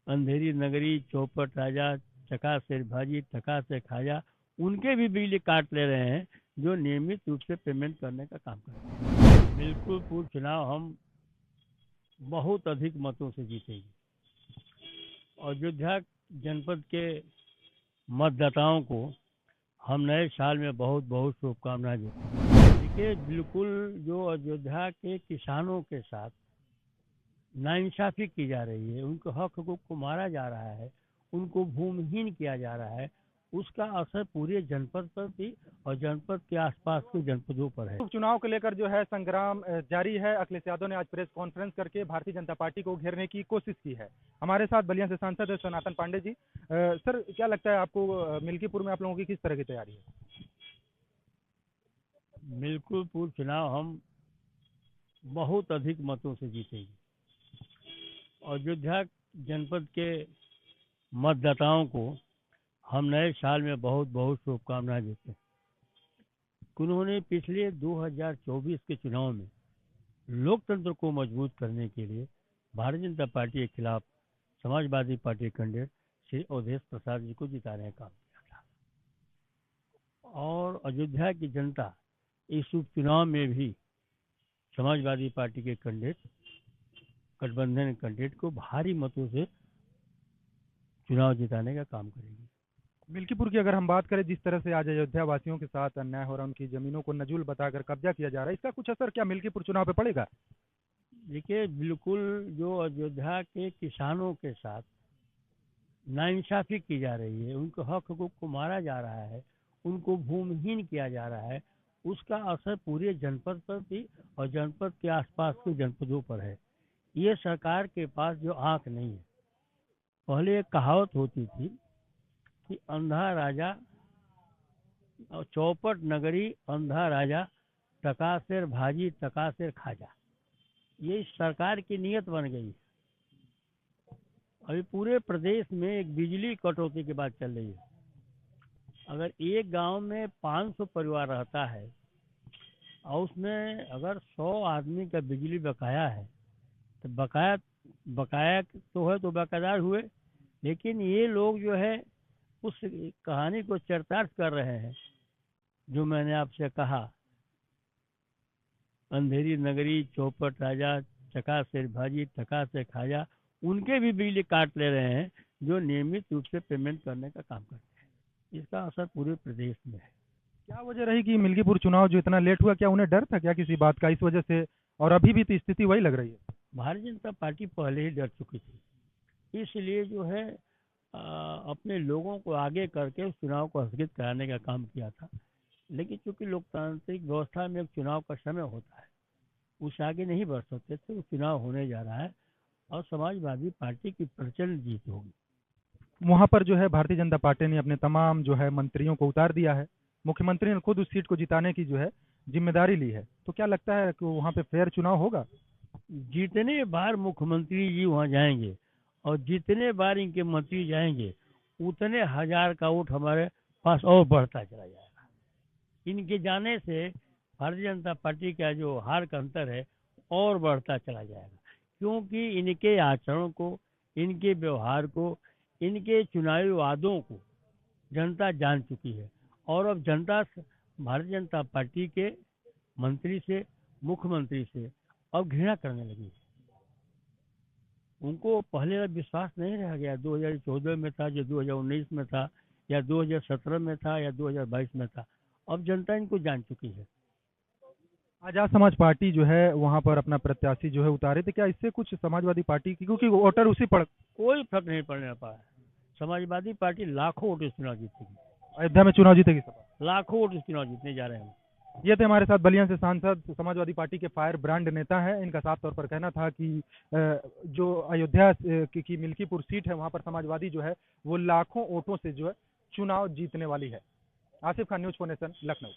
अंधेरी नगरी, चौपट राजा, चका से भाजी, टका से खाजा, उनके भी बिजली काट ले रहे हैं जो नियमित रूप से पेमेंट करने का काम करते हैं। मिल्कीपुर चुनाव हम बहुत अधिक मतों से जीतेंगे। अयोध्या जनपद के मतदाताओं को हम नए साल में बहुत बहुत शुभकामनाएं देते हैं। देखिए, बिल्कुल जो अयोध्या के किसानों के साथ नाइंसाफ़ी की जा रही है, उनके हक हकूक़ को मारा जा रहा है, उनको भूमिहीन किया जा रहा है, उसका असर पूरे जनपद पर भी और जनपद के आसपास के जनपदों पर है। चुनाव को लेकर जो है संग्राम जारी है। अखिलेश यादव ने आज प्रेस कॉन्फ्रेंस करके भारतीय जनता पार्टी को घेरने की कोशिश की है। हमारे साथ बलिया से सांसद है सनातन पांडे जी। सर, क्या लगता है आपको मिल्कीपुर में आप लोगों की किस तरह की तैयारी है? मिल्कीपुर चुनाव हम बहुत अधिक मतों से जीतेंगे। अयोध्या जनपद के मतदाताओं को हम नए साल में बहुत बहुत शुभकामनाएं देते हैं। उन्होंने पिछले 2024 के चुनाव में लोकतंत्र को मजबूत करने के लिए भारतीय जनता पार्टी के खिलाफ समाजवादी पार्टी कैंडिडेट श्री अवधेश प्रसाद जी को जिताने का काम किया था और अयोध्या की जनता इस उपचुनाव में भी समाजवादी पार्टी के कैंडिडेट, गठबंधन कैंडिडेट को भारी मतों से चुनाव जिताने का काम करेगी। मिल्कीपुर की अगर हम बात करें, जिस तरह से आज अयोध्या वासियों के साथ अन्याय हो रहा है, उनकी जमीनों को नजूल बताकर कब्जा किया जा रहा है, इसका कुछ असर क्या मिल्कीपुर चुनाव पे पड़ेगा? देखिए, बिल्कुल जो अयोध्या के किसानों के साथ नाइंसाफ़ी की जा रही है, उनके हक हकूक़ को मारा जा रहा है, उनको भूमिहीन किया जा रहा है, उसका असर पूरे जनपद पर भी और जनपद के आसपास के जनपदों पर है। ये सरकार के पास जो आँख नहीं है। पहले एक कहावत होती थी कि अंधा राजा और चौपट नगरी अंधा राजा, टकासेर भाजी टकासेर खाजा। ये इस सरकार की नीयत बन गई है। अभी पूरे प्रदेश में एक बिजली कटौती की बात चल रही है। अगर एक गांव में 500 परिवार रहता है और उसमें अगर 100 आदमी का बिजली बकाया है तो बकाया तो है, तो बकायदार हुए, लेकिन ये लोग जो है उस कहानी को चरितार्थ कर रहे हैं जो मैंने आपसे कहा। अंधेरी नगरी, चौपट राजा, चका से भाजी टका से खाजा, उनके भी बिजली काट ले रहे हैं जो नियमित रूप से पेमेंट करने का काम करते हैं। इसका असर पूरे प्रदेश में है। क्या वजह रही कि मिल्कीपुर चुनाव जो इतना लेट हुआ? क्या उन्हें डर था क्या किसी बात का इस वजह से? और अभी भी तो स्थिति वही लग रही है। भारतीय जनता पार्टी पहले ही डर चुकी थी, इसलिए जो है अपने लोगों को आगे करके उस चुनाव को स्थगित कराने का काम किया था। लेकिन चूंकि लोकतांत्रिक व्यवस्था में एक चुनाव का समय होता है, उस आगे नहीं बढ़ सकते थे। चुनाव होने जा रहा है और समाजवादी पार्टी की प्रचंड जीत होगी। वहां पर जो है भारतीय जनता पार्टी ने अपने तमाम जो है मंत्रियों को उतार दिया है। मुख्यमंत्री ने खुद उस सीट को जिताने की जो है जिम्मेदारी ली है। तो क्या लगता है कि वहां पे फेयर चुनाव होगा? जितने बार मुख्यमंत्री जी वहाँ जाएंगे और जितने बार इनके मंत्री जाएंगे, उतने हजार का वोट हमारे पास और बढ़ता चला जाएगा। इनके जाने से भारतीय जनता पार्टी का जो हार का अंतर है और बढ़ता चला जाएगा, क्योंकि इनके आचरण को, इनके व्यवहार को, इनके चुनावी वादों को जनता जान चुकी है और अब जनता भारतीय जनता पार्टी के मंत्री से, मुख्यमंत्री से अब घृणा करने लगी है। उनको पहले विश्वास नहीं रह गया। 2014 में था, जो 2019 में था, या 2017 में था, या 2022 में था। अब जनता इनको जान चुकी है। आजाद समाज पार्टी जो है वहां पर अपना प्रत्याशी जो है उतारे थे, क्या इससे कुछ समाजवादी पार्टी की, क्योंकि वोटर उसी पड़ कोई फर्क नहीं पड़ने पाया। समाजवादी पार्टी लाखों वोट इस चुनाव जीतेगी। अयोध्या में चुनाव जीतेगी सपा? लाखों वोट इस चुनाव जीतने जा रहे हैं। ये थे हमारे साथ बलिया से सांसद, समाजवादी पार्टी के फायर ब्रांड नेता है। इनका साफ तौर पर कहना था कि जो अयोध्या की मिल्कीपुर सीट है वहां पर समाजवादी जो है वो लाखों वोटों से जो है चुनाव जीतने वाली है। Asif Khan, news 4 nation, Lucknow.